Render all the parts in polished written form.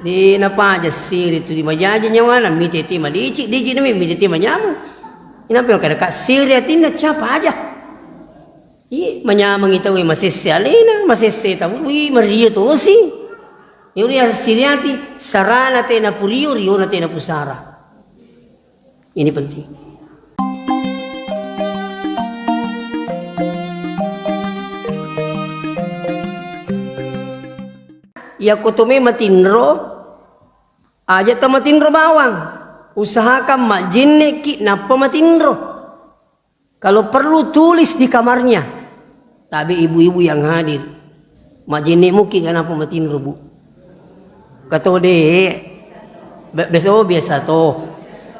Di napa aja siri tu di majaji nyawana mititi madici di nami mititi manyamu. Inapa yang kada kak siri atina siapa aja. I manyamang itaw masih sialina masih tahu wi mario tu si. Yuri siriati sarana te na puriyo rio na te na pusara. Ini penting. Ya kutume matinro aja tamatinro bawang. Usahakan majinne ki napa matinro. Kalau perlu tulis di kamarnya. Tapi ibu-ibu yang hadir. Majinne muki kenapa matinro bu. Kato de biasa to.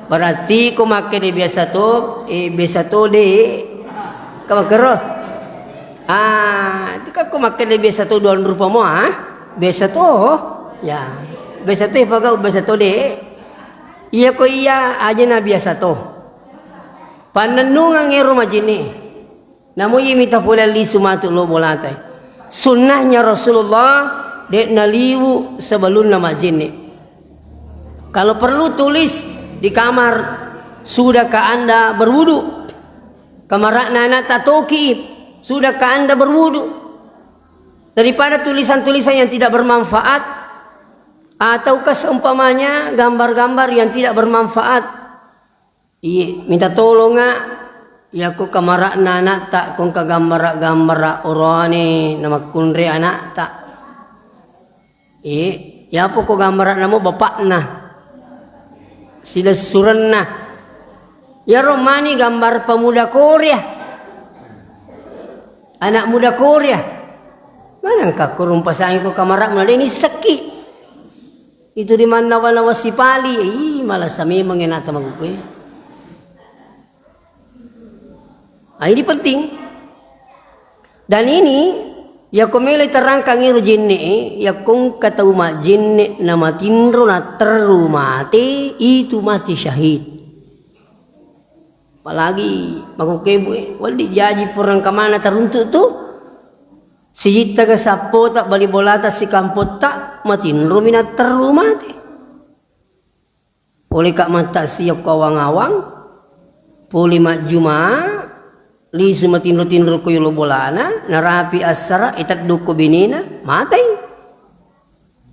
Berarti ko make de biasa to de. Kamakero. Tika ko make de biasa to doan rupa mo biasa to. Ya. Biasa to pagau biasa to de. Iya ko iya aja na biasa to. Pananungang ero majini. Namo yimita pula li sumatu lo bolatay. Sunnahnya Rasulullah dek naliwu sebelum nama majini. Kalau perlu tulis di kamar sudahkah Anda berwudu? Kamar nana tatoki sudahkah Anda berwudu? Daripada tulisan-tulisan yang tidak bermanfaat ataukah seumpamanya gambar-gambar yang tidak bermanfaat. Iya, minta tolong ya ko kamara nana tak kung kagambar orane nama kunre anak tak. Iya, ya po ko gambar namo bapak na. Sila suran na. Ya romani gambar pemuda Korea. Anak muda Korea. Mana ka kurung pasangin ko kamara na ini seki. Itu di mana wala si pali, malah sami mengenata magukoy. Ini penting. Dan ini ya kumilay terangkang iru jinni ya kung katauma jinni na matinro na terumati itu mati syahid. Apalagi magukebo wali jaji purang kamana teruntuk tu. Sijita ka sapo tak bali bolata si kampot tak matinro minat terumati. Puli kak mata siyok kawang-awang. Puli mak jumaa. Li sumatinro-tinro ko yung bolana, narapi asara, itat duko binina, matay.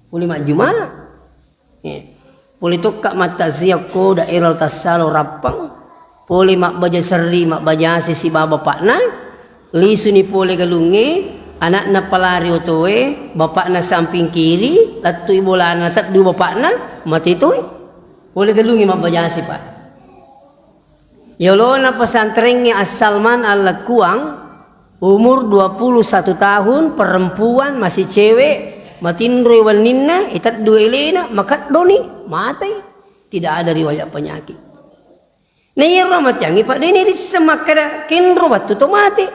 Puli majuma. Puli tukak mata siya ko, dairal tasalo rapang. Puli makbaja sari, makbaja si baba pak na. Li suni puli galungi, anak na palari otoe, bapak na samping kiri, latuy bolana, tat du bapak na, matitoy. Puli galungi makbaja si pak. Yolo na pesantrennya As-Salman Al-Kuang umur 21 tahun perempuan masih cewek matinro waninna itat dua elena makat doni matai tidak ada riwayat penyakit. Nira matyangi pak ini disemakada kinro batu to mati.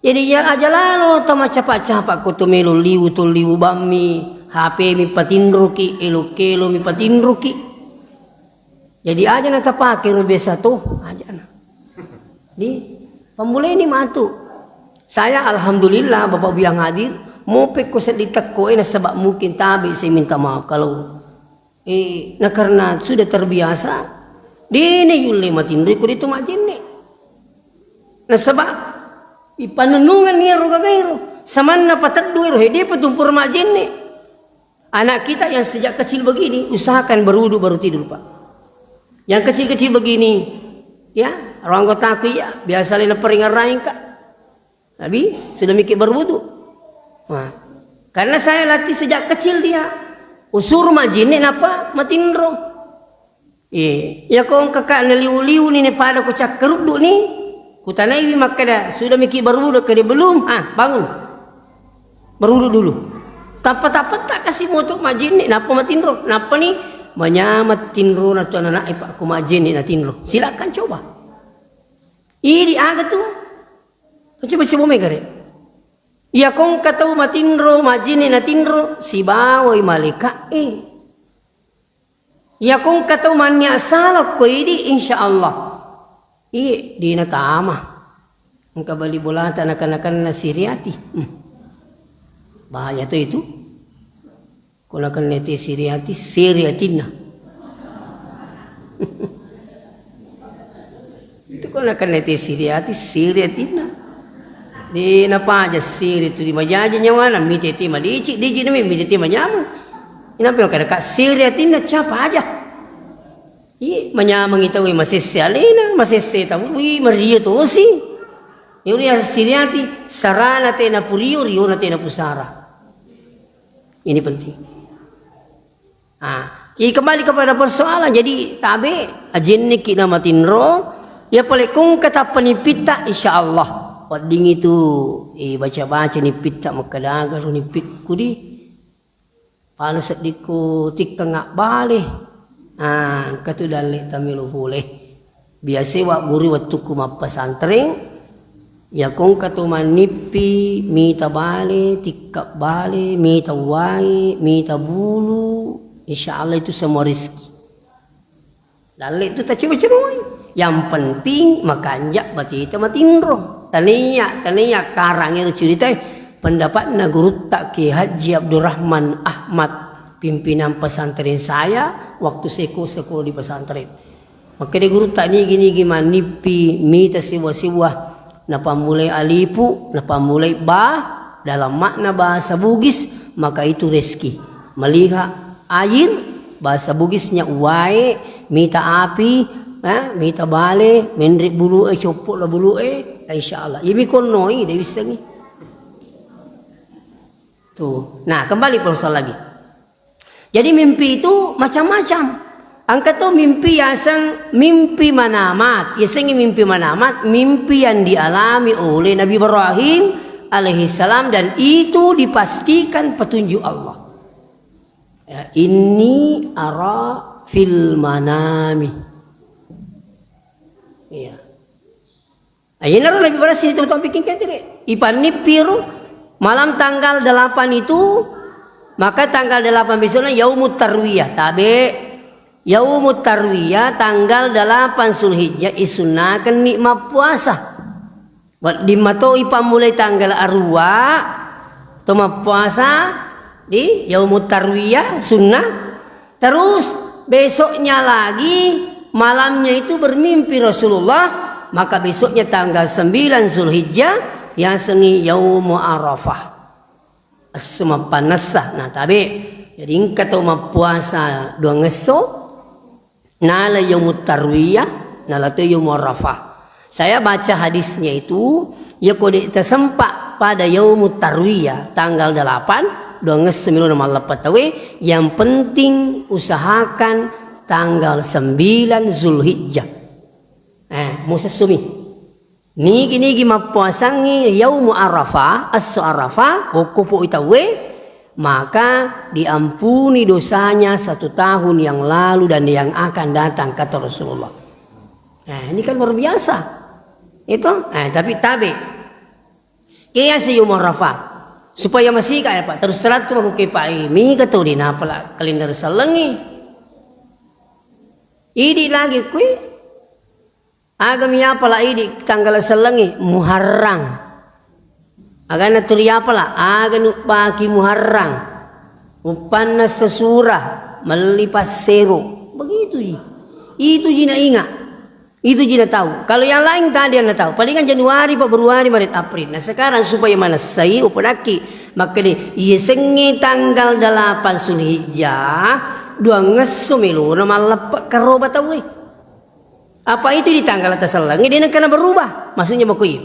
Jadi ya aja lalu tama capa-capa kutumelo liu to liu bami HP mi patinro ki elokelo mi patinro ki. Jadi aja na tapake ro biasa tuh aja na. Di pemulai ini matu. Saya alhamdulillah Bapak Ibu yang hadir mupik ko sa ditak ko na sebab mungkin tabi saya minta maaf kalau na karena sudah terbiasa dini yuli matinri ko dito majinni. Na sebab ipanunungan niya ro gagairo saman na pataddu ro hedi patumpur majinni. Anak kita yang sejak kecil begini usahakan berwudu baru tidur Pak. Yang kecil-kecil begini, ya, orang kota aku ya, biasa lena peringat raing kak. Tapi sudah mikir berwudu. Nah, karena saya latih sejak kecil dia, usur majinnya napa matinro. Ya kong kakak naliu-liu ni pada kucak keruduk ni, kutanai makada sudah mikir berwudu ke dia belum? Bangun, berwudu dulu. Tapat-tapat tak kasih motok majinnya, napa matinro, napa ni? Manyamat tinro na to anak ipa kumajin na tinro. Silakan coba. Ini ada tuh. Coba megare. Ya kong katau matinro majin na tinro si bawoy malika Ya kong katau manya salak ko ini insyaallah. Di na tama. Ang kabali bolata na kanakan na siriati. Bahaya to itu. Kuna kan neti siriatina. Itu kuna kan neti siriatina. Di napa aja siri itu di majaja nyawana miteti madici di nami miteti manyaman. Inapa yang kada ka siriatina capa aja. I manyamang itaw masese alina masese tahu i maria to si. Yuri siriati sarana te na purio rio na te na pusara. Ini penting. Kembali kepada persoalan. Jadi tabe ajinni kita matinro ya pale kung kata penipita insyaallah wading itu baca-baca nipita makadaga ro nipit kudi palasat diku tikka bale katu dali tamilu boleh biasa wa guru waktu ku mapasantren ya kung katu manipi mita bale tikka bale mita wai mita bulu insyaallah itu semua rezeki. Lalu itu tak coba-coba. Yang penting makanjak batita matinro. Tania karang itu cerita pendapat guru tak Ki Haji Abdurrahman Ahmad pimpinan pesantren saya waktu sekolah di pesantren. Maka dia guru tak ni gini gimana nipi mita siwa-siwa napa mulai alipu napa mulai dalam makna bahasa Bugis maka itu rezeki. Melihat air bahasa Bugisnya uai mita api mita bale mendrik bulu copot lah bulu insyaallah ini konoi dia bisa ni tuh. Nah kembali persoalan lagi. Jadi mimpi itu macam-macam. Angkat tuh mimpi yang mimpi manamat yasengi mimpi manamat mimpi yang dialami oleh Nabi Ibrahim alaihissalam dan itu dipastikan petunjuk Allah. Ya, ini ara fil manami. Iya. Ayana ro lagi beras itu bikin ketire. Ipan nipiru malam tanggal 8 itu maka tanggal 8 besoknya yaumut tarwiyah. Tabe yaumut tarwiyah tanggal 8 Zulhijjah isunnakan nikmat puasa. Buat dimato ipan mulai tanggal arwa toma puasa di yaumut tarwiyah sunnah. Terus besoknya lagi malamnya itu bermimpi Rasulullah, maka besoknya tanggal 9 Zulhijjah yang sengi yaumu Arafah semua panasah. Nah tabi jadi kata puasa dua ngeso nala yaumut tarwiyah nala tu yaumu Arafah. Saya baca hadisnya itu ya kode tersempak pada yaumut tarwiyah tanggal 8 donges semilu nama lepatawe yang penting usahakan tanggal 9 Zulhijjah. Musa sumi. Nigi mapuasangi yaumu Arafah, as-Arafah, okupo itawe, maka diampuni dosanya 1 tahun yang lalu dan yang akan datang kata Rasulullah. Ini kan luar biasa. Itu, tapi iya si yaumu Arafah. Supaya masih kaya Pak terus terang tu aku kepai mi kata di napala kalender salengi idi lagi kui agam ya pala idi tanggal salengi Muharram agana turi apala agan pagi Muharram upanna sesurah melipas seru begitu itu jina ingat. Itu jina tahu. Kalau yang lain tadi anda tahu. Palingan Januari, Februari, Maret, April. Nah sekarang supaya mana saya upadaki. Maka dia sengi tanggal 8 Zulhijjah. 2 ngesumilu nama lepak karoba tahu. Apa itu di tanggal atas langi dia kena berubah. Maksudnya makui.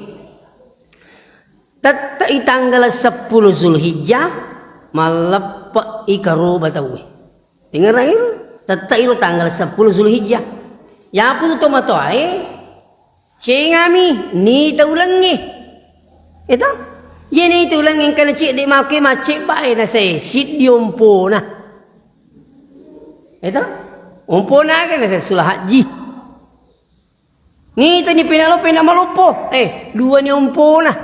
Tatai tanggal 10 Zulhijjah malepak ikaroba tahu. Dengar lagi. Tatai tanggal 10 Zulhijjah. Ya pun tomato cengami ni taulangi itu ye ni taulangi kana cik di make macik bae na saya sit di ompona itu ompona kana saya sulah haji ni tani penalo malupo dua ni ompona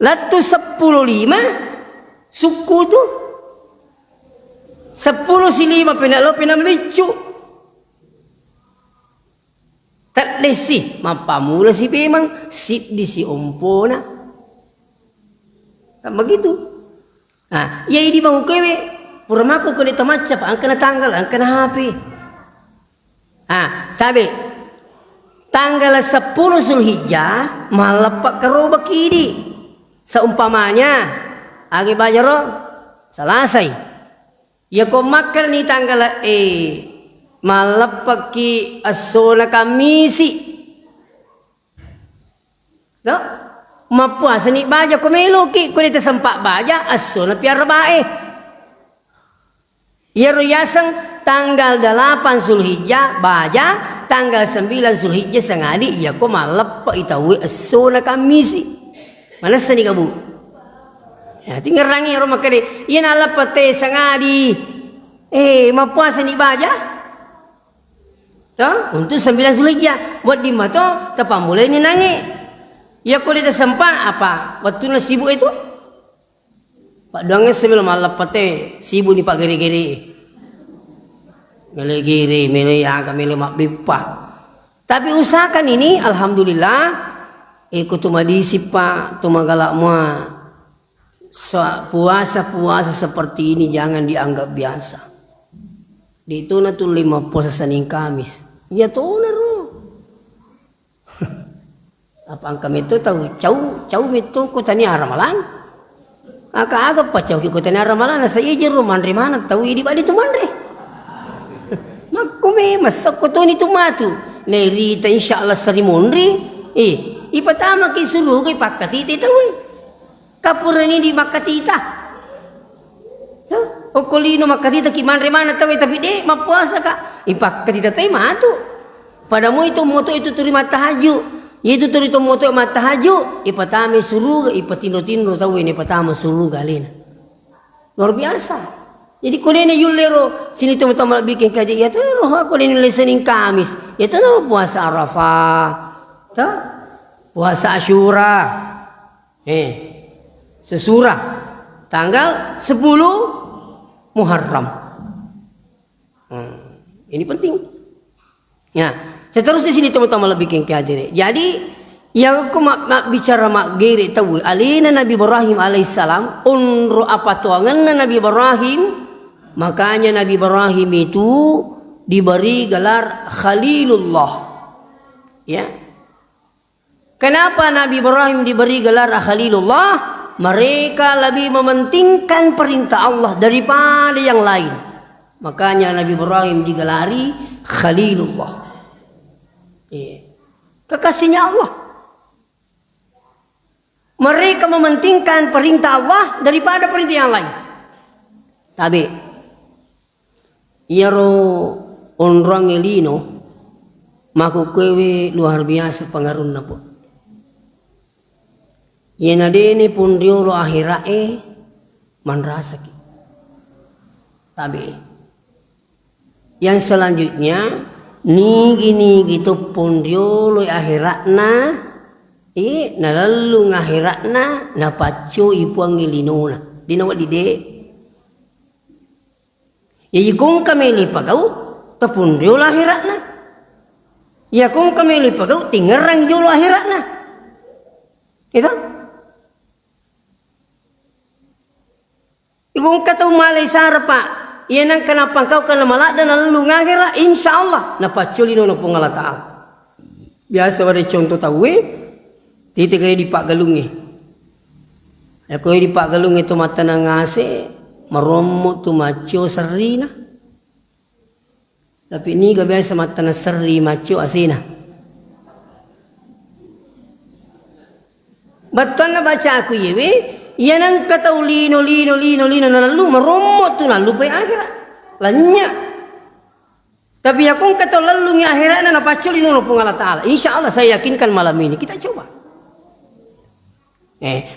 latu 15 suku tu 10 si 5 penalo melicu. Tak lesi, mapamula si memang sit di si ompona. Begitu. Nah, ya di bang kewe puramaku ko dito matcha pa ang kana tanggal ang kana happy. Sabi tanggal 10 Zulhijjah malapak karobak idi. Sa umpamanya agi bajaro salasay. Ya ko makkar ni tanggal malapak ki asona kamisi. No? Mapuasa ni baja kumeluki kunita sampak baja aso na piara bae. Yaro yasang tanggal 8 Zulhijjah baja tanggal 9 Zulhijjah sangadi ya ko malap pa itawi aso na kamisi. Mana sani kabu? Ya tinggal rangi ro makade yan alap pate sangadi. Mapuasa ni baja. To untuk 9 Zulhijjah buat di mato tapamulai ni nangi. Ya kau tidak sempat apa? Waktu na sibuk itu? Pak Doangnya sebelum malam pate sibuk ni Pak geri-geri. Mele geri, mele yang mele mak bipah. Tapi usahakan ini, alhamdulillah, ikut tumadisi Pak, tumagalak mua. Puasa-puasa seperti ini jangan dianggap biasa. Di itu na tu 5 puasa Senin Kamis. Ya tu na ro. Apa angkam itu tahu cau itu kutani ramalan agak pa cau kutani ramalan sa iya ruman mana tahu idi badi tu mandre makume masak kutuni tu matu nerita insyaallah sarimonri ipatama ki suruh ki pakatiti tahu kapurani di makatita okolino makatita ki mandre mana tahu tapi de mapuasa ka ipakatita tay matu padamu itu moto itu terima tahajud. Itu turito moto matahaju ipatami suruh ipatino-tino tahu ini ipatama suruh galina. Luar biasa. Jadi kau ini yulero sini teman-teman bikin kaji ya tu roh aku ini Senin Kamis. Ya tu puasa Arafah. Tu puasa Asyura. Sesura tanggal 10 Muharram. Ini penting. Ya. Seterusnya sini teman-teman lebih kengkadiri. Jadi yang aku mak bicara mak gere tahu alina Nabi Ibrahim alaihissalam unru apa tuangan Nabi Ibrahim makanya Nabi Ibrahim itu diberi gelar Khalilullah. Ya. Kenapa Nabi Ibrahim diberi gelar Khalilullah? Mereka lebih mementingkan perintah Allah daripada yang lain. Makanya Nabi Ibrahim digelari Khalilullah. Kekasihnya Allah. Mereka mementingkan perintah Allah daripada perintah yang lain. Tapi yaro orang elino maku kewe luar biasa pengaruhna po. Yena dene pun diolo akhirae manrasaki. Tapi yang selanjutnya Nigi gitu pun diolo akhiratna nalalu ngakhiratna na pacu ipuang ilinona dinawat dide ya kung kami lipagaw tapun diolo akhiratna ya kung kami lipagaw tingerang diolo akhiratna itu kung kataw malay sarapa yan ang kenapa kau kena malak dan lalu ngakhira insyaallah napaculi no pong Allah Ta'ala. Biasa pada contoh tahu titik kali di Pak Galungi. Aku di Pak Galungi itu mata nangase maromot tu macio serina. Tapi ini gak biasa mata na seri macio asina. Betul na baca aku yewe. Yan ang kataw lino na lalu marumot tu lalu pa akhirat lanya tapi akong kataw lalu ng akhirat na napaculi no pong Allah Ta'ala insyaallah saya yakinkan malam ini kita coba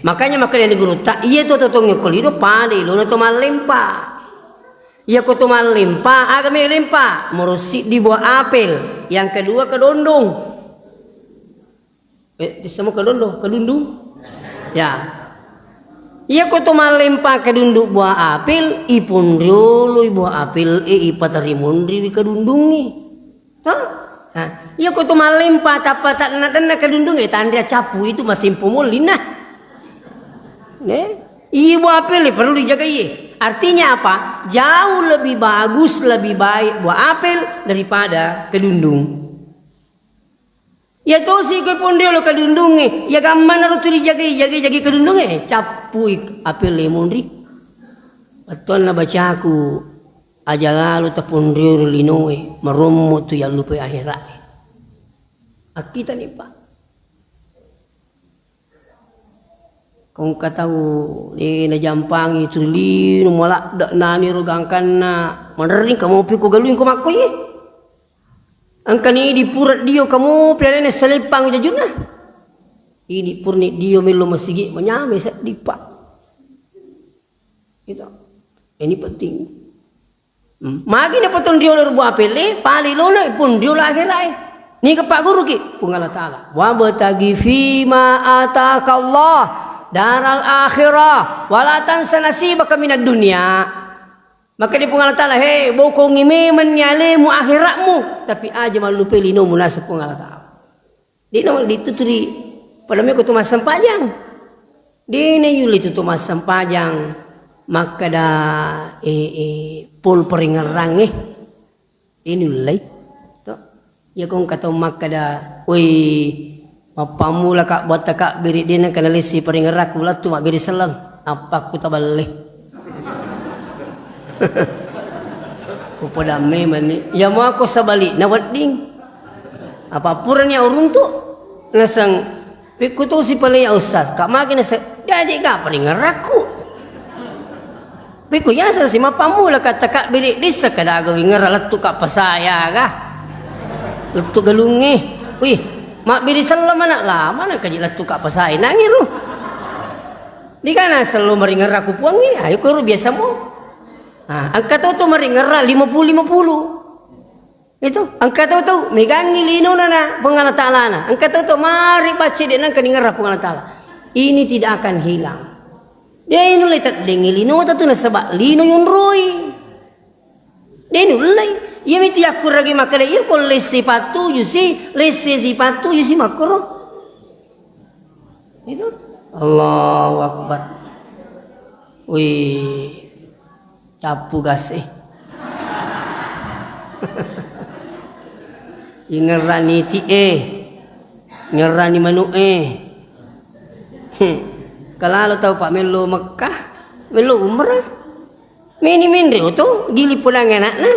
makanya ni guru tak iya to totong nyokolido pade lo na to malimpa iya ko to malimpa aga may limpa murusi di buah apel yang kedua kedondong di semua kedundung ya. Ia ko tumalimpa kadunduk buah apel ipun riolo buah apel ipatarimundri wi kadundungi. Ia ko tumalimpa tapat na kadundungi tanda capu itu masih pumulin nah. Iya buah apel perlu dijaga iya. Artinya apa? Jauh lebih bagus, lebih baik buah apel daripada kedundung. Ya tu si kau pun dia lo kedundung ya gamman harus tu jaga kedundung capui apel lemon ri. Betul na baca aku aja lalu tepun dia linoe merumut tu yang lupa akhirat. Kita ni pak. Kau katahu ni na jampangi tuli no malak dak nani rogangkan na manering kamu pi ko galuin ko makko ye. Angkani di purat dio kamu pelane selepang jajuna. Ini purni dio melo masigi menyame sak dipak. Itu. Ini penting. Magi na potong dio lor buah pele pali lona pun dio la akhirai. Ni ke pak guru ki pun Allah taala. Wa batagi fima atakallah daral akhirah wala tansa nasibaka minad dunya. Maka dia pun Allah taala hey boko ngime menyalemu akhiratmu tapi aja malu pelino munasab pun Allah taala. Di no dituturi pada me ko tu masam panjang. Di ne yuli tu masam panjang maka da pol peringerang ini ulai to ya kong kata maka da oi mapamula kak buat kak beri dia nak kena lesi peringerak ulat tu mak beri selang apa ku tabaleh. Upada memang ya mau aku sabalik nawat ding apa puranya urung tu nasang piku tu si palay ustaz kak makin nasa jadi ka peringerakku piku ya sa si mapamula kata kak beri disa kada gawin ngeralat tu kak pasaya ka letu galungi wih mak beri salam anak lah mana kaji letu kak pasaya nangiru di kana selalu meringeraku puangi ayo kuru biasa mo. Angka tu meringera 50-50. Itu angka tu megangi lino na pengalat ta'ala na. Angka tu mari baca dia nang keningera pengalat ta'ala. Ini tidak akan hilang. Dia ini letak dengi lino tu na sebab lino yung roi. Dia ini ulai. Ia miti aku ragi makada ia ko lesi patu yusi lesi sipatu yusi makro. Itu Allahu Akbar. Wih. Capu gas ngerani ti ngerani manu kalau tahu Pak melu Mekah melu umrah mini mindre tu gili pulang anak na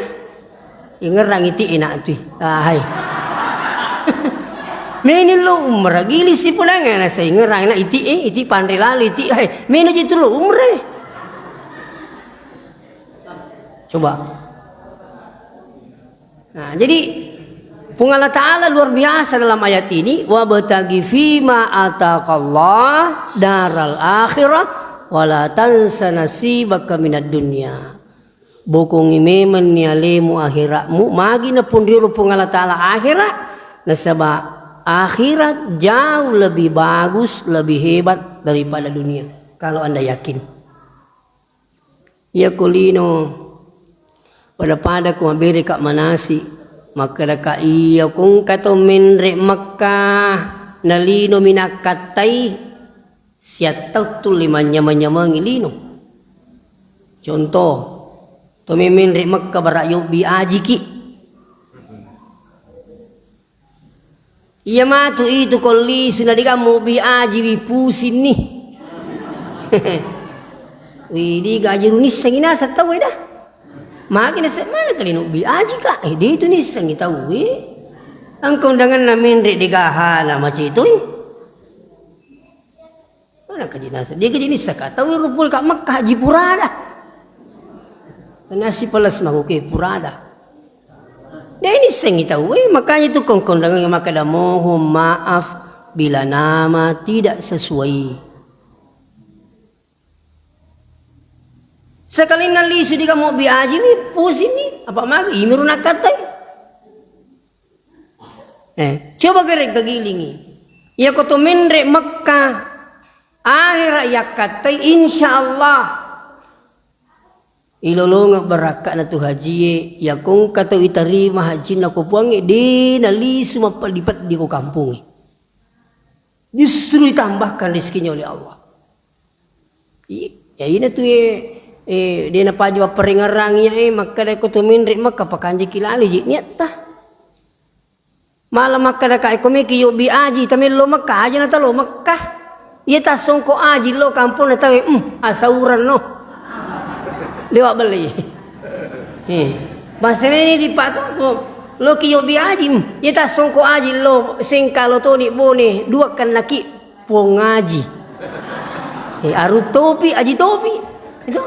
ngerangi ti enak tu hai mini lu umrah gili si pulang anak saya ngerang na iti pandai lalu iti hai minu jitu lu umrah. Coba. Nah, jadi Allah Ta'ala luar biasa dalam ayat ini. Wa batagi fima ataqallah daral akhirah wala tansa nasibaka minad dunya. Bokong ime menyalemu akhiratmu magi na pun diru Allah Ta'ala akhirat nasaba akhirat jauh lebih bagus, lebih hebat daripada dunia. Kalau Anda yakin. Ya kulino pada ku mabiri kak manasi maka daka iya kung kato minre Makkah nalino minakatai siataw tu limanya mangilino contoh to minre Makkah barayo biaji ki iya matu itu koli sunadiga mo biaji wipusin ni widi gaji runis sangina sa taw dah. Makin nasa mana kali nubi aji ka di itu ni sang tahu ang kondangan namin di gahala macam itu mana kaji nasa dia kaji ni saka tahu rupul ka Makkah haji purada nasi pelas makuke purada dia ini sang tahu makanya itu kondangan yang makada mohon maaf bila nama tidak sesuai. Sekali nali sudi kamu biaji ni pusing ni apa magi imiru nakatai. Coba gerek kegilingi. Ya koto minre Makkah akhirat yakatai insyaallah. Ilolong berakat na tu haji ya kung kato itarima haji na ko puangi di nali semua palipat di ko kampung. Justru ditambahkan rezekinya oleh Allah. Ya ini tu dia na pajwa peringarangnya maka da ko tuminri maka pakanji kilali ji niat ta malam maka da kai ko mi kiyo bi aji tamil lo maka aja na talo maka iya ta songko aji lo kampung na tawi asauran no lewat beli bahasa ini di patok lo kiyo bi aji iya ta songko aji lo singkalo to ni bone dua kan laki pongaji aru topi aji topi itu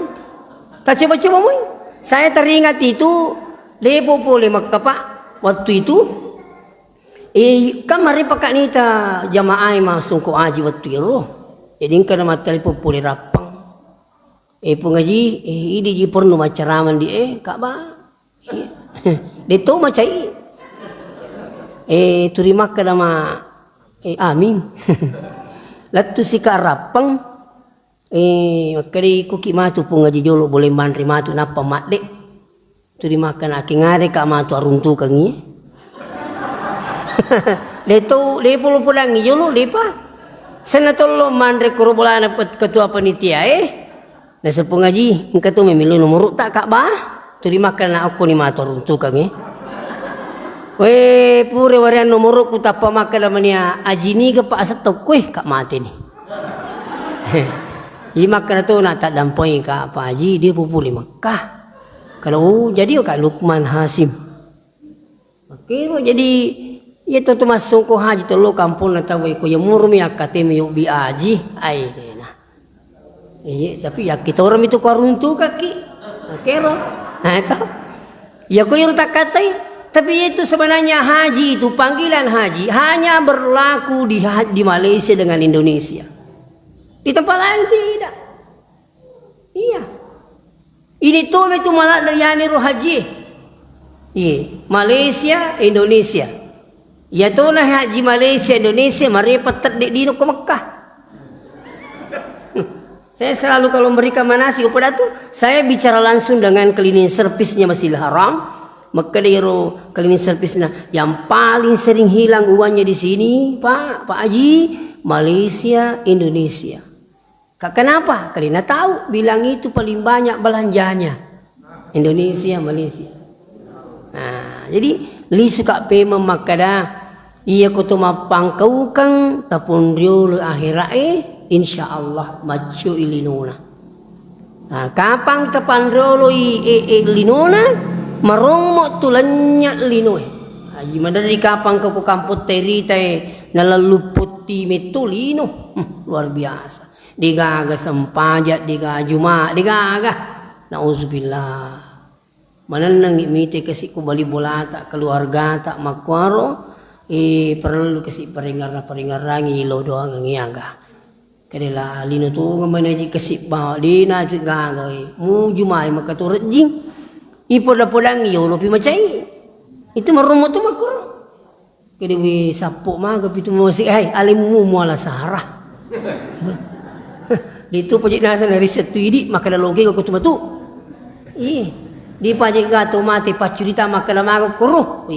tak coba-coba mui. Saya teringat itu lepo boleh maka pak waktu itu kan mari pakai nita jamaah masuk ko aji waktu itu jadi kan mata lepo boleh rapang pengaji ini ji perlu macaraman di kak ba deto macai terima ka nama amin latu sika rapang makari ko kimatu po nga jolo boleh manri matu na pamadde tu dimakan aki ngare ka matu aruntu kangi deto lepolo pulang jolo lepa senatolo manri korobulana ketua panitia na sa pengaji ingka tu memilo nomor tak kak ba tu dimakan na ako ni matu aruntu kangi pure warian nomor ku tapa makan namanya ajini ke pak asat kak mati ni maka itu nak tak dampoi ka Pak Haji dia pupuli Mekah. Kalau jadi Kak Lukman Hasim. Kira jadi ya tu masuk ko haji tu lo kampung na tahu ko yamur mi akatemi yo bi aji ai na. Tapi ya kita orang itu karuntu kaki. Kira. Nah itu. Ya ko yur tak katai tapi itu sebenarnya haji itu panggilan haji hanya berlaku di Malaysia dengan Indonesia. Di tempat lain tidak. Iya. Ini tuh itu malah yani roh haji. Iya. Malaysia, Indonesia. Ya tuh lah haji Malaysia, Indonesia. Mari petet di dino ke Mekah. Saya selalu kalau memberikan manasik kepada tuh, saya bicara langsung dengan cleaning service-nya Masjidil Haram. Maka dia cleaning service-nya yang paling sering hilang uangnya di sini, Pak Haji, Malaysia, Indonesia. Kenapa? Karena tahu bilang itu paling banyak belanjanya Indonesia, Malaysia. Nah, jadi li suka pe memakada iya ko to mapangkau kang tapon riolo akhirat insyaallah macu ilinona. Nah, kapang tapan riolo linona marongmo tulanya linoy. Haji madari kapang ko kampot teri tay nalaluputi metulino. Luar biasa. Digaga sempajat, digaga Jumat, digaga. Nauzubillah. Mana nang imite kasi ko bali bola tak keluarga tak makwaro perlu kasi peringar-rangi ilo doang ang iyaga. Kadila lino to ngamana ji kasi ba di na gaga mu Jumat makaturut jing. Ipoda-podang iyo lopi macai. Itu marumo to makuro. Kadi wi sapo maga pitu mo si ay alimu mo ala sarah. Itu pajak nasa na riset tu idi maka na logi ko cuma tu. Di pajak gato mati pacurita maka na mago kuro.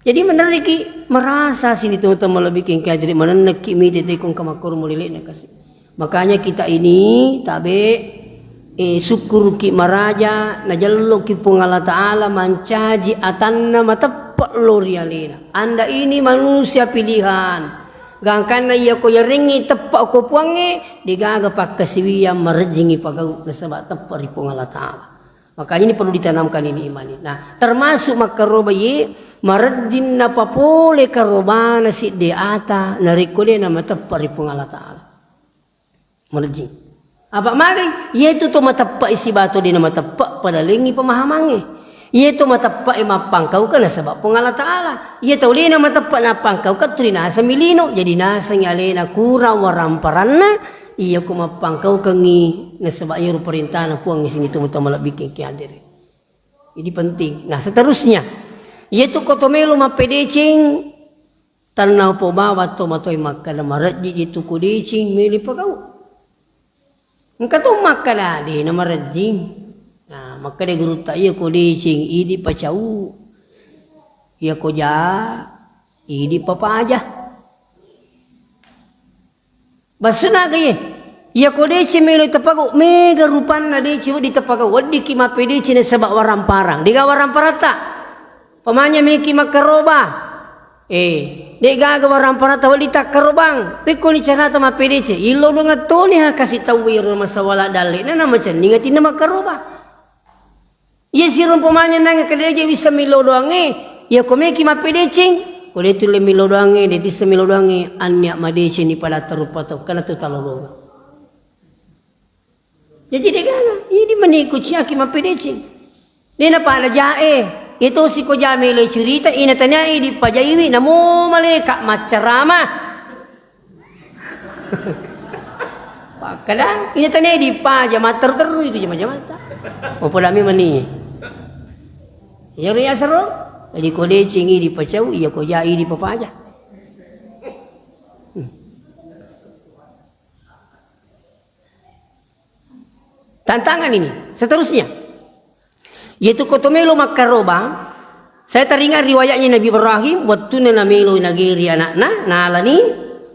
Jadi menariki merasa sini teman-teman lebih kengkaya jadi mana nak kimi tete kong kamakur mulilik nak kasih. Makanya kita ini tabe syukur ki maraja na jallo ki pungala taala mancaji atanna matappa lorialina. Anda ini manusia pilihan. Gangkan na iya ko yaringi tepak ko puange digaga pak kasiwiya marjingi pagaw na sabak tepak ri pungala taala. Makanya ini perlu ditanamkan ini iman ini. Nah, termasuk makarobaye marjin na papole karobana si deata narikode na matappa ri pungala taala. Marjin. Apa magay? Yeto to matappa isi bato di na matappa padalingi pamahamange. Yeto matappa mapangkaw ka na sa pungala taala. Yeto uli na matappa na pangkaw ka tuli nasa milino. Jadi nasa ngali na kurang waramparan na. Iya ko mapangkaw kangi na sa bayaro perintah na puang sini tumunta malabikin kiadiri. Jadi penting. Nah seterusnya. Yeto ko tomelo mapedecing. Tanaw po bawa to matoy magkalamarat. Yeto ko decing mili pa kaw. Ngkatong magkaladi na maradjing. Nah, maka dia guru tak ia ko decing idi pacau. Ia ko ja idi papa aja. Basuna gaye. Ya ko dece melo tapago mega rupan na dece di tapago wadi ki mapedece ne sabak waram parang diga waram parata pamanya meki makaroba de gaga waram parata wadi takarobang peko ni carata mapedece ilo dengan toni ha kasih tahu iro masawala dale na macam ni ngati na makaroba ya sirum pamanya nanga kadeje bisa milo doang ya ko meki mapedece ko de tu le milo doang de tisa milo doang anya madece ni pada tarupato kana tu talolonga. Jadi dia kata, ini menikut siya kimapedece. Dia na pala jae. Ito si ko jame le cerita ina tanya di pajaiwi namo maleka macarama. Kadang ina tanya di paja mater teru itu jama-jamata. Opo dami mani. Ya ria sero. Jadi ko de cingi di pacau iya ko jai di papaja. Tantangan ini seterusnya yaitu kotomelo makaroba. Saya teringat riwayatnya Nabi Ibrahim waktu namelo nagiri anakna nalani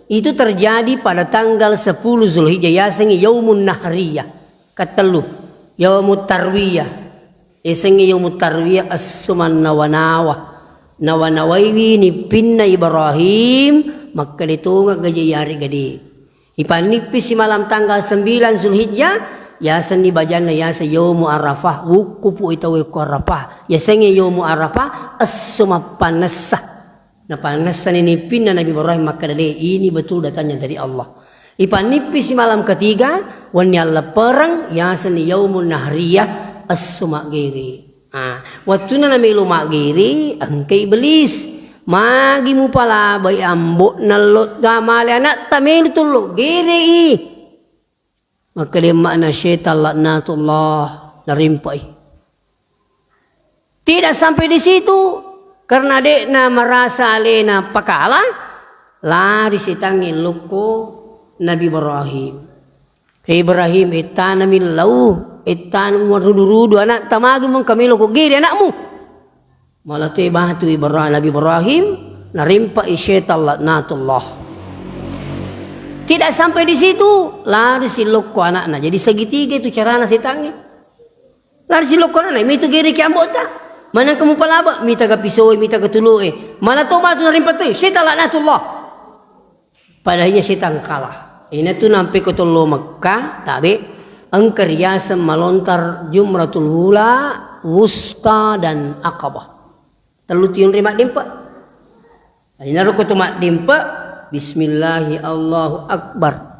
itu terjadi pada tanggal 10 Zulhijjah yasengi yaumun nahriyah katelu yaumut tarwiyah yasengi yaumut tarwiyah as-suman nawanawaiwi ni pinna Ibrahim maka ditunga gajayari gadi ipanipis si malam tanggal 9 Zulhijjah yasan ni bajana yasa yaumu arafah wukupu itawe ko arafah yasengi yaumu arafah as-suma panasa na panasa ni pinna Nabi Ibrahim maka ini betul datanya dari Allah ipanipis si malam ketiga wani Allah perang yasan ni yaumun nahriyah as-suma giri waktu na melu magiri angkai iblis magi mu pala bay ambok nalot gamale anak tamelu tulog giri maka dia makna syaitan laknatullah narimpai. Tidak sampai di situ karena dekna merasa alena pakala lari sitangi luko Nabi Ibrahim. Ibrahim itana min lau itana warudu anak tamagi mong kamilo ko giri anakmu. Malah tebah tu Nabi Ibrahim narimpai syaitan laknatullah. Tidak sampai di situ, lari si loko anaknya. Jadi segitiga itu carana si tangi. Lari si loko anaknya, itu giri kiambok tak? Mana kamu palaba? Mita ka pisoi, mita ka tuloi. Mana tobat tu narimpatay? Syaitan laknatullah. Padahal syaitan kalah. Ini tu nampi ko tulo Makkah, tabi ang karyasam malontar jumratul hula, wusta dan aqabah. Telu tiyong rimak dimpa. Ini naruh ko tumak dimpa. Bismillahi Allahu Akbar.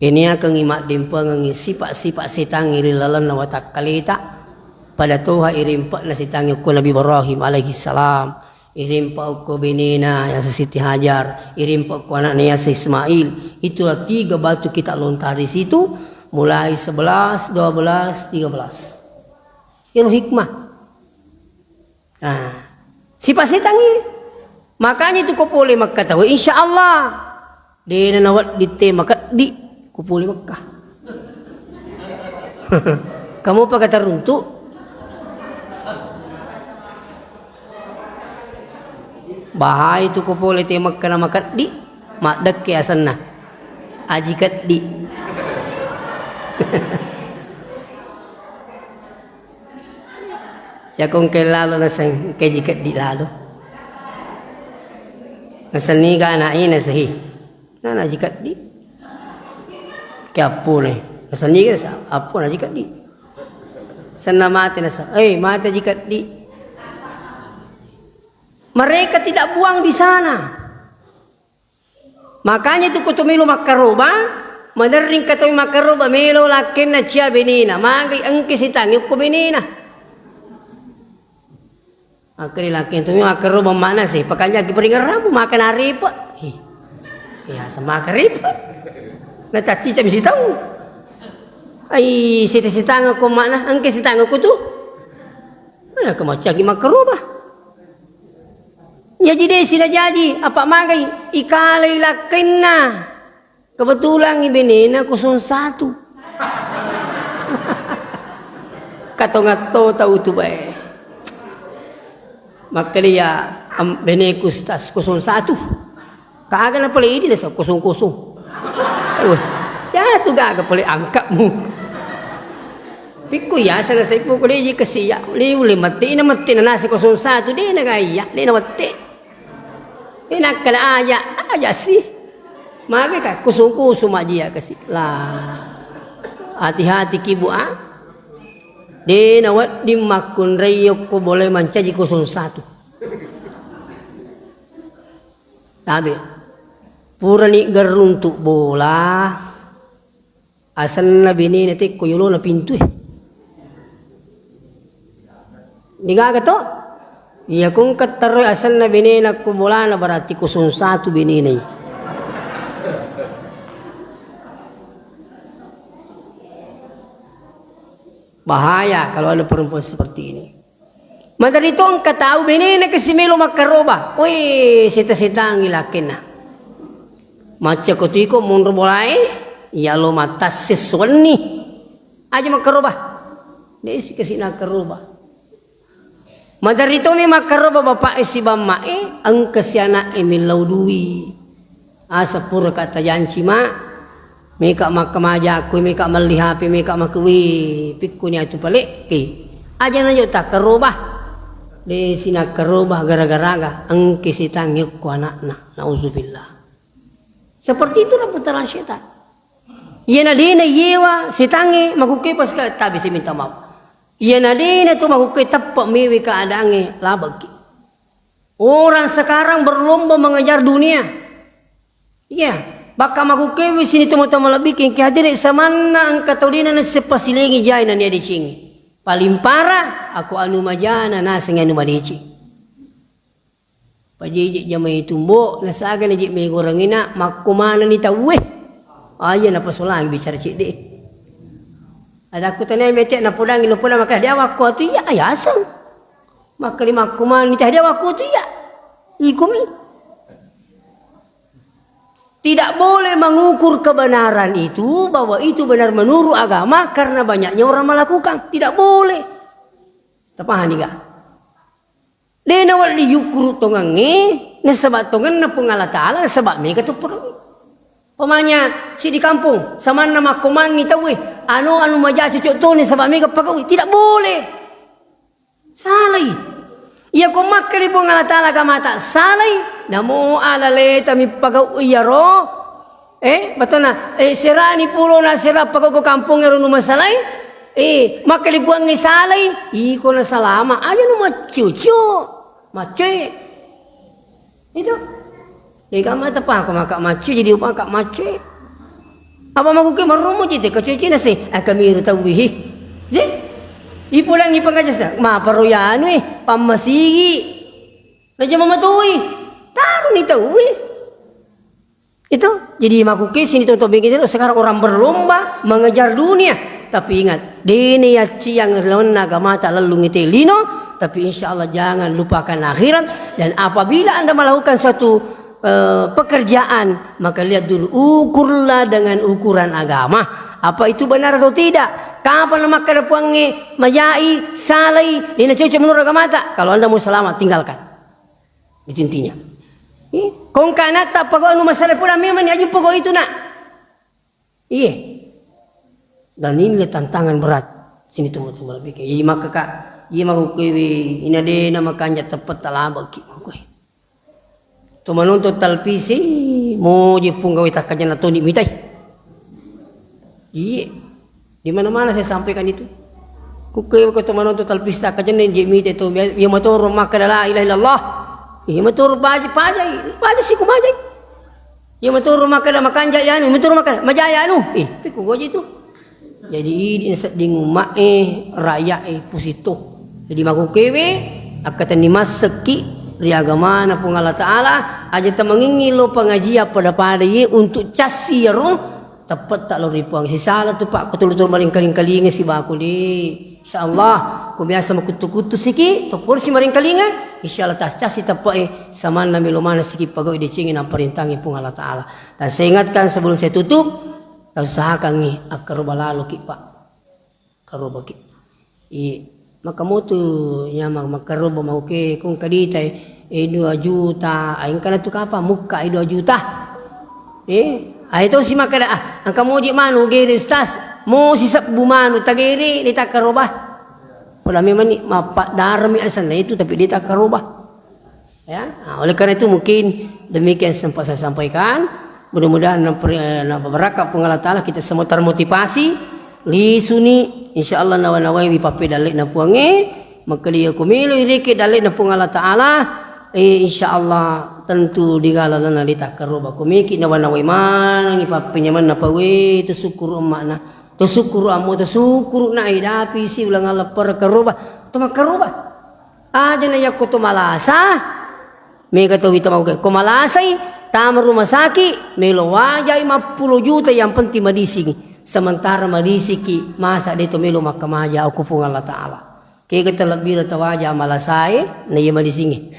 Ini akan imak dimpa ngangi sifat-sifat sitangi lilalan na watak kalita. Pada tuha irimpa na sitangi ko Nabi Ibrahim alaihi salam. Irimpa ko binina ya sa Siti Hajar. Irimpa ko anaknya sa Ismail. Itulah 3 batu kita lontar di situ. Mulai 11, 12, 13. Itu hikmah. Nah, sifat sitangi. Makanya itu ko boleh Makkah tahu insyaallah di nanawat di tema di ko boleh Makkah. Kamu apa kata runtuk? Bahaya itu ko boleh tema Makkah nama di mak dak ke asanna. Aji di. Ya kong kelalo na sang kejikat di lalo. Nasani ka na ina sahi. Na jika di. Kaya po na. Nasani ka sa apo na jika di. Sana mati na sa. Mati jika di. Mereka tidak buang di sana. Makanya itu kutumilo makaroba. Madaring katoy makaroba. Melo lakin na siya benina. Magay ang kisitang yung kubinina. Akri laki itu makaroba mana sih? Pakanya kiperingan ramu makan hari pak. Ya sama karip. Na caci caci tahu. Sitang aku mana? Angke sitang aku tu. Mana kemacaki makaroba? Ya jadi sila jadi apa magay ikalay lakin na. Kebetulan ibinina 01. Katongato tahu tu bae. Maka dia benekus tas 01. Kaaga na pala ini sa 00. Ya tu gak boleh angkatmu. Piku ya sana saya pukul dia kasi ya. Liu mati na nasi 01 dia na gaya dia na mati. Dia nak kena aja sih. Maka kan kusung aja kasi lah. Hati-hati kibu Dia nawat di makun rayok ko boleh mancaji 01. Tabi. Pura ni geruntuk bola. Asal na bini nanti kuyulo na pintu Niga to? Iya kung kataroy asal na bini na kubola na berarti 01 bini na. Bahaya kalau ada perempuan seperti ini. Maka dito ang katao bini na kasimilo makaroba. Uy, sita-sita ang ilakin na. Macha kotiko mundur bolai, ya lo matas sesuani. Aja makaroba. Desi kasi nakaroba. Madarito mi makaroba bapak si bamae ang kasyana emilaw duwi. Asa pura kata janci ma. Meka makamaja ku meka malihapi meka makwi pikunya tu pale ki. Aja na yo takaroba. Desi nakaroba gara-gara ang kisitang yuk ku anakna. Nauzubillah. Seperti itu putaran syaitan. Iya nadina yewa sitangi makukipas ka tabi si minta maaf. Iya nadina tu makukip tapak mewi keadaannya labag. Orang sekarang berlomba mengejar dunia. Iya, baka makukip sini temo-temo labikin kihadiri samana ang katulina na sepasilingi jay na niya dicingi. Paling parah aku anu majana nasa nga anu madici. Pajijik jamay tumbo nasaga na jik may gorangina makumana ni taweh. Ayan na pasulang bicara cik di. Ada aku tanya mecek na pulang ilo pulang maka dia waktu tu ya ayasang. Maka lima kuman ni dia waktu tu ya. Ikumi. Tidak boleh mengukur kebenaran itu bahwa itu benar menurut agama karena banyaknya orang melakukan. Tidak boleh. Tapahan enggak? Dena wal diukur tongange na sabat tongan na pungala taala sabat me katu pagawi. Pamanya si di kampung sama nama kuman ni tawi anu maja cucuk tu ni sebab mega pagawi tidak boleh. Salai. Ia ko makkali pun Allah taala ka mata salai namo alale tami pagawi ya ro. Batona serani pulo na sira pagaw ko kampung ero no masalai. Makkali buang ni salai iko na salama aja no macucu. Mace. Itu Ika mata pa ako maka mace jadi upang kak mace. Apa maguki marumo jite kacuci nasi akamiru tawihi. Je. Ipulang ipang kajasa ma paroyano pamasigi. Naja mamatui. Taruh ni tawi. Itu jadi maguki sini tuh bikin itu sekarang orang berlomba mengejar dunia. Tapi ingat, dini yaci yang lenaga mata lalu ngitelino. Tapi insya Allah jangan lupakan akhirat. Dan apabila anda melakukan suatu pekerjaan maka lihat dulu ukurlah dengan ukuran agama apa itu benar atau tidak kapan makan puangi majai salai dina cuci menurut agama tak kalau anda mau selamat tinggalkan itu intinya kong kana tak pagau anu masalah pura memang aju pagau itu nak iya dan ini tantangan berat sini tunggu lebih iya maka kak iya mau kewi ina de nama kanja tepat talaba ki tu menuntut televisi mau jepung gawe takajan atau mitai. Iya. Di mana-mana saya sampaikan itu. Kuke waktu menuntut televisi takajan dan jemite itu ya motor maka la ilaha illallah. Iya motor baja sih kumajai. Ya motor maka da makanja ya anu motor maka majaya anu. Piku goje itu. Jadi ini di ngumah raya pusito. Jadi maku kewe akatan ni maseki di agama na pung Allah Ta'ala aja ta mangingilo pengajian pada ye untuk casiro tepat tak lori puang si salah tu pak kutul-kutul maring kaling-kalinga si baku di insyaallah ku biasa makutu-kutu siki to porsi maring kalinga insyaallah tas casi tepat sama na milomana siki pagawe dicingin ang perintangi pung Allah Ta'ala dan saya ingatkan sebelum saya tutup usahakan ni akaroba lalo ki pak karoba ki maka motu nya makaroba mau ke kung kadita 2 juta aing kana tu kapa muka 2 juta Itu si makada angka muji manu giri ustaz mo sisap bumanu tagiri dita karubah. Wala memang ni mapak darami asan na itu tapi dita karubah. Ya, oleh karena itu mungkin demikian sempat saya sampaikan. Mudah-mudahan berkah pengalat Ta'ala kita semua termotivasi li suni insyaallah nawa-nawai bipape dalik na puange maka dia kumilu iriki dalik na pengalat Ta'ala insyaallah tentu digalalana di takarruba kumiki nawa-nawai man ni pape nyaman na pawe tu syukur emakna tu syukur amu tu syukur na idapi si ulang ala perkaruba tu makaruba aja na yakutu malasa me kata wita mau ko malasai tamar rumah sakit melo wajai 50 juta yang penting madising sementara madisiki masa itu melo makamaja aku pun Allah Ta'ala kaya kita lebih rata wajah malasai na iya madisingi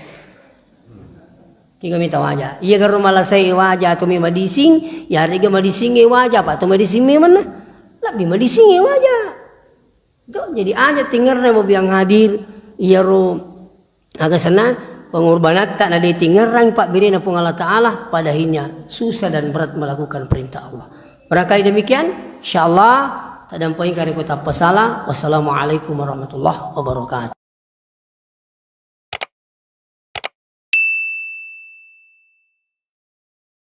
kaya minta wajah iya karo malasai wajah atau me madising ya riga madisingi wajah apa atau madising me mana lebih madisingi wajah jadi aja tinggalnya mau biang hadir iya ro agak senang pengorbanan tak ada tinggal Pak Biri na pun Allah Ta'ala padahinya susah dan berat melakukan perintah Allah. Barangkali demikian insyaallah tak dampai kari kota pesalah. Wassalamualaikum warahmatullahi wabarakatuh.